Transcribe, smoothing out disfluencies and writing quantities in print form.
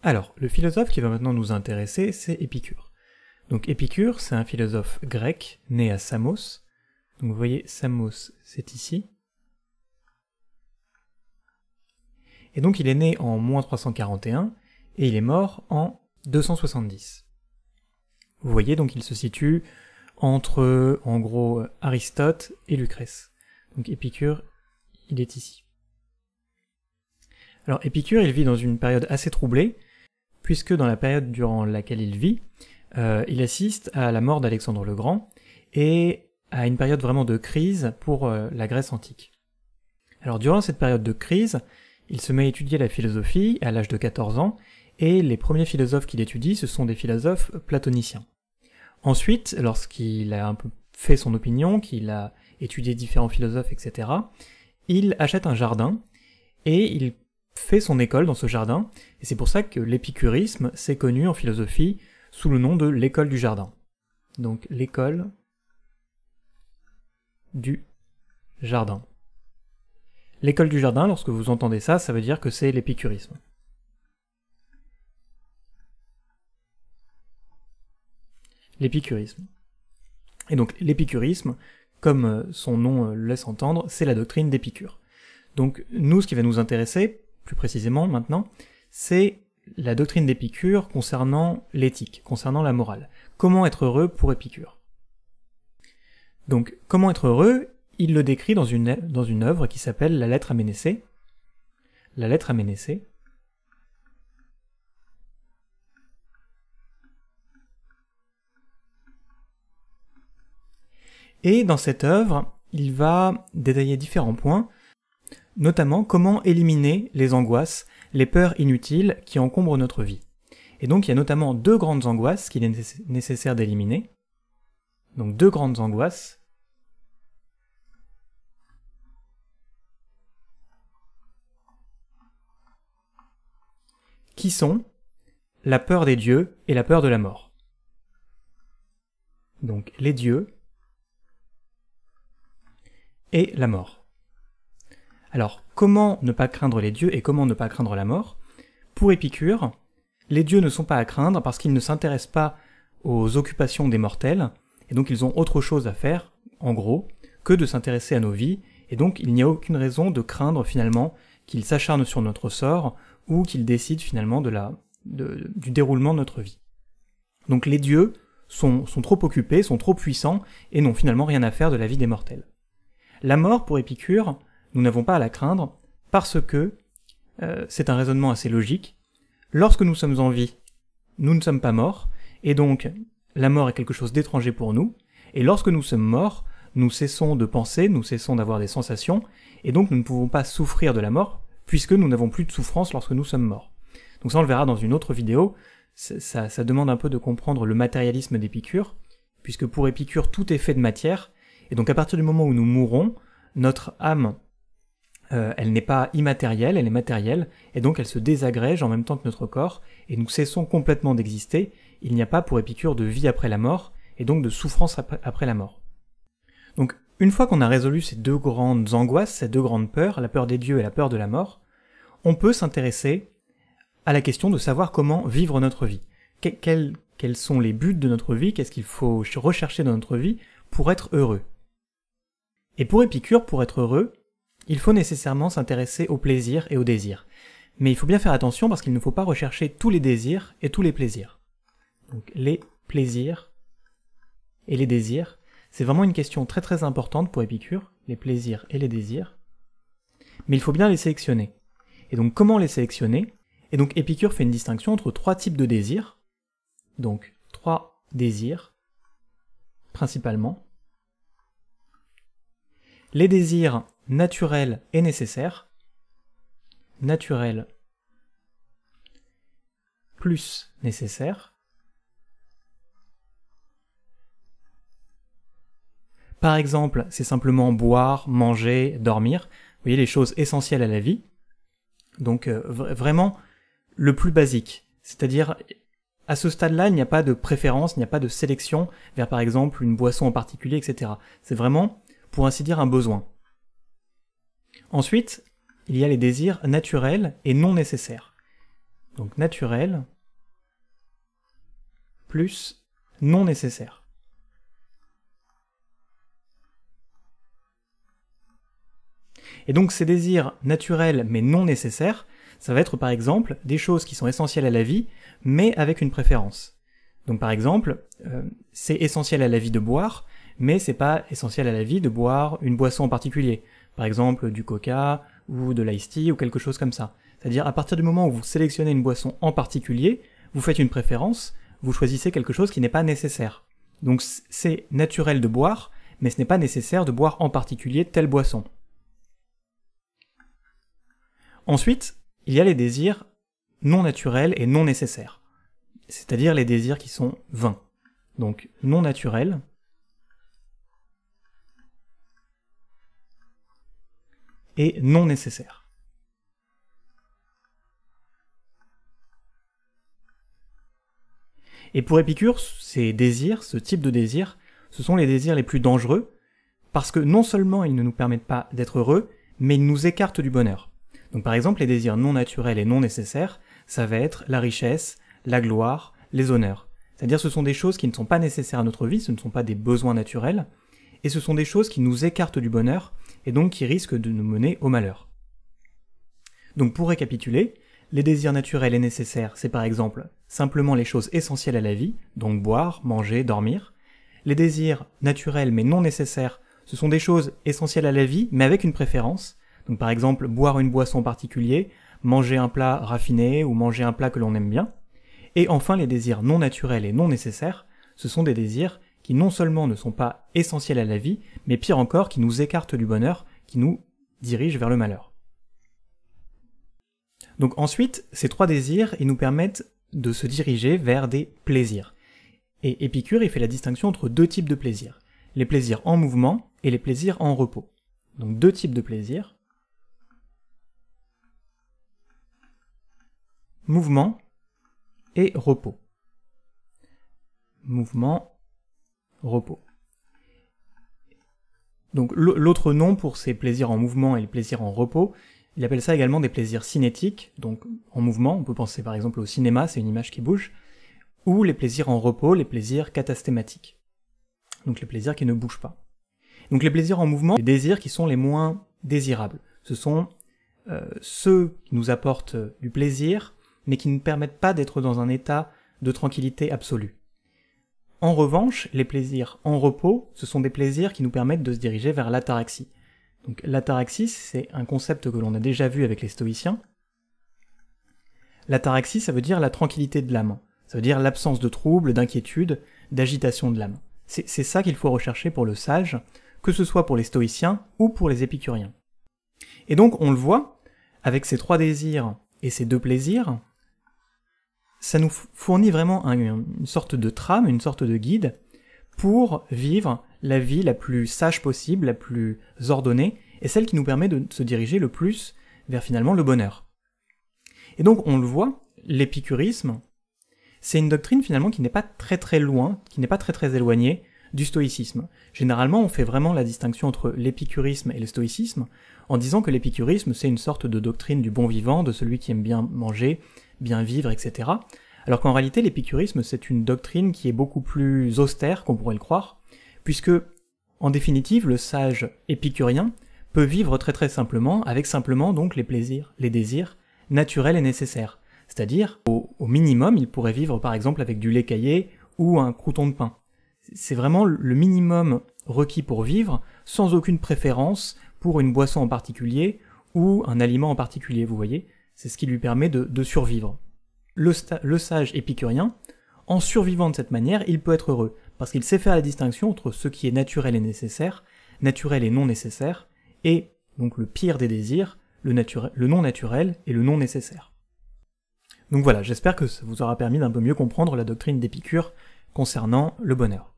Alors, le philosophe qui va maintenant nous intéresser, c'est Épicure. Donc Épicure, c'est un philosophe grec, né à Samos. Donc vous voyez, Samos, c'est ici. Et donc il est né en -341, et il est mort en 270. Vous voyez, donc il se situe entre, en gros, Aristote et Lucrèce. Donc Épicure, il est ici. Alors Épicure, il vit dans une période assez troublée, puisque dans la période durant laquelle il vit, il assiste à la mort d'Alexandre le Grand, et à une période vraiment de crise pour la Grèce antique. Alors durant cette période de crise, il se met à étudier la philosophie à l'âge de 14 ans, et les premiers philosophes qu'il étudie, ce sont des philosophes platoniciens. Ensuite, lorsqu'il a un peu fait son opinion, qu'il a étudié différents philosophes, etc., il achète un jardin, et il fait son école dans ce jardin, et c'est pour ça que l'épicurisme s'est connu en philosophie sous le nom de l'école du jardin. Donc l'école du jardin. L'école du jardin, lorsque vous entendez ça, ça veut dire que c'est l'épicurisme. L'épicurisme. Et donc l'épicurisme, comme son nom le laisse entendre, c'est la doctrine d'Épicure. Donc nous, ce qui va nous intéresser, plus précisément maintenant, c'est la doctrine d'Épicure concernant l'éthique, concernant la morale. Comment être heureux pour Épicure? Donc, comment être heureux, il le décrit dans une œuvre qui s'appelle La Lettre à Ménécée. La Lettre à Ménécée. Et dans cette œuvre, il va détailler différents points, notamment comment éliminer les angoisses, les peurs inutiles qui encombrent notre vie. Et donc il y a notamment deux grandes angoisses qu'il est nécessaire d'éliminer. Donc deux grandes angoisses. Qui sont la peur des dieux et la peur de la mort. Donc les dieux et la mort. Alors, comment ne pas craindre les dieux et comment ne pas craindre la mort? Pour Épicure, les dieux ne sont pas à craindre parce qu'ils ne s'intéressent pas aux occupations des mortels, et donc ils ont autre chose à faire, en gros, que de s'intéresser à nos vies, et donc il n'y a aucune raison de craindre finalement qu'ils s'acharnent sur notre sort, ou qu'ils décident finalement du déroulement de notre vie. Donc les dieux sont trop occupés, sont trop puissants, et n'ont finalement rien à faire de la vie des mortels. La mort, pour Épicure, nous n'avons pas à la craindre, parce que c'est un raisonnement assez logique. Lorsque nous sommes en vie, nous ne sommes pas morts, et donc la mort est quelque chose d'étranger pour nous, et lorsque nous sommes morts, nous cessons de penser, nous cessons d'avoir des sensations, et donc nous ne pouvons pas souffrir de la mort, puisque nous n'avons plus de souffrance lorsque nous sommes morts. Donc ça on le verra dans une autre vidéo, ça demande un peu de comprendre le matérialisme d'Épicure, puisque pour Épicure tout est fait de matière, et donc à partir du moment où nous mourrons, notre âme, elle n'est pas immatérielle, elle est matérielle, et donc elle se désagrège en même temps que notre corps, et nous cessons complètement d'exister. Il n'y a pas pour Épicure de vie après la mort, et donc de souffrance après la mort. Donc une fois qu'on a résolu ces deux grandes angoisses, ces deux grandes peurs, la peur des dieux et la peur de la mort, on peut s'intéresser à la question de savoir comment vivre notre vie. Quels sont les buts de notre vie, qu'est-ce qu'il faut rechercher dans notre vie pour être heureux. Et pour Épicure, pour être heureux, il faut nécessairement s'intéresser au plaisir et au désir. Mais il faut bien faire attention parce qu'il ne faut pas rechercher tous les désirs et tous les plaisirs. Donc les plaisirs et les désirs, c'est vraiment une question très très importante pour Épicure, les plaisirs et les désirs. Mais il faut bien les sélectionner. Et donc comment les sélectionner? Et donc Épicure fait une distinction entre trois types de désirs. Donc trois désirs, principalement. Les désirs naturels et nécessaires. Naturels plus nécessaires. Par exemple, c'est simplement boire, manger, dormir. Vous voyez les choses essentielles à la vie. Donc vraiment le plus basique. C'est-à-dire, à ce stade-là, il n'y a pas de préférence, il n'y a pas de sélection vers par exemple une boisson en particulier, etc. C'est vraiment, pour ainsi dire, un besoin. Ensuite, il y a les désirs naturels et non nécessaires. Donc naturel plus non nécessaire. Et donc ces désirs naturels mais non nécessaires, ça va être par exemple des choses qui sont essentielles à la vie, mais avec une préférence. Donc par exemple, c'est essentiel à la vie de boire, mais c'est pas essentiel à la vie de boire une boisson en particulier. Par exemple du coca, ou de l'ice tea, ou quelque chose comme ça. C'est-à-dire à partir du moment où vous sélectionnez une boisson en particulier, vous faites une préférence, vous choisissez quelque chose qui n'est pas nécessaire. Donc c'est naturel de boire, mais ce n'est pas nécessaire de boire en particulier telle boisson. Ensuite, il y a les désirs non naturels et non nécessaires, c'est-à-dire les désirs qui sont vains. Donc non naturels et non nécessaires. Et pour Épicure, ces désirs, ce type de désir, ce sont les désirs les plus dangereux, parce que non seulement ils ne nous permettent pas d'être heureux, mais ils nous écartent du bonheur. Donc par exemple, les désirs non naturels et non nécessaires, ça va être la richesse, la gloire, les honneurs. C'est-à-dire ce sont des choses qui ne sont pas nécessaires à notre vie, ce ne sont pas des besoins naturels, et ce sont des choses qui nous écartent du bonheur, et donc qui risquent de nous mener au malheur. Donc pour récapituler, les désirs naturels et nécessaires, c'est par exemple simplement les choses essentielles à la vie, donc boire, manger, dormir. Les désirs naturels mais non nécessaires, ce sont des choses essentielles à la vie, mais avec une préférence. Donc par exemple, boire une boisson en particulier, manger un plat raffiné ou manger un plat que l'on aime bien. Et enfin, les désirs non naturels et non nécessaires, ce sont des désirs qui non seulement ne sont pas essentiels à la vie, mais pire encore, qui nous écartent du bonheur, qui nous dirigent vers le malheur. Donc ensuite, ces trois désirs, ils nous permettent de se diriger vers des plaisirs. Et Épicure, il fait la distinction entre deux types de plaisirs. Les plaisirs en mouvement et les plaisirs en repos. Donc deux types de plaisirs. Mouvement et repos. Mouvement, repos. Donc l'autre nom pour ces plaisirs en mouvement et les plaisirs en repos, il appelle ça également des plaisirs cinétiques, donc en mouvement, on peut penser par exemple au cinéma, c'est une image qui bouge, ou les plaisirs en repos, les plaisirs katastématiques, donc les plaisirs qui ne bougent pas. Donc les plaisirs en mouvement, les désirs qui sont les moins désirables, ce sont ceux qui nous apportent du plaisir, mais qui ne permettent pas d'être dans un état de tranquillité absolue. En revanche, les plaisirs en repos, ce sont des plaisirs qui nous permettent de se diriger vers l'ataraxie. Donc l'ataraxie, c'est un concept que l'on a déjà vu avec les stoïciens. L'ataraxie, ça veut dire la tranquillité de l'âme. Ça veut dire l'absence de troubles, d'inquiétude, d'agitation de l'âme. C'est ça qu'il faut rechercher pour le sage, que ce soit pour les stoïciens ou pour les épicuriens. Et donc, on le voit, avec ces trois désirs et ces deux plaisirs, ça nous fournit vraiment une sorte de trame, une sorte de guide pour vivre la vie la plus sage possible, la plus ordonnée, et celle qui nous permet de se diriger le plus vers finalement le bonheur. Et donc on le voit, l'épicurisme, c'est une doctrine finalement qui n'est pas très très loin, qui n'est pas très très éloignée du stoïcisme. Généralement on fait vraiment la distinction entre l'épicurisme et le stoïcisme, en disant que l'épicurisme c'est une sorte de doctrine du bon vivant, de celui qui aime bien manger, bien vivre, etc. Alors qu'en réalité l'épicurisme c'est une doctrine qui est beaucoup plus austère qu'on pourrait le croire, puisque, en définitive, le sage épicurien peut vivre très très simplement, avec simplement donc les plaisirs, les désirs naturels et nécessaires. C'est-à-dire, au minimum, il pourrait vivre par exemple avec du lait caillé ou un crouton de pain. C'est vraiment le minimum requis pour vivre, sans aucune préférence pour une boisson en particulier ou un aliment en particulier, vous voyez. C'est ce qui lui permet de survivre. Le sage épicurien, en survivant de cette manière, il peut être heureux, parce qu'il sait faire la distinction entre ce qui est naturel et nécessaire, naturel et non nécessaire, et donc le pire des désirs, le non naturel et le non nécessaire. Donc voilà, j'espère que ça vous aura permis d'un peu mieux comprendre la doctrine d'Épicure concernant le bonheur.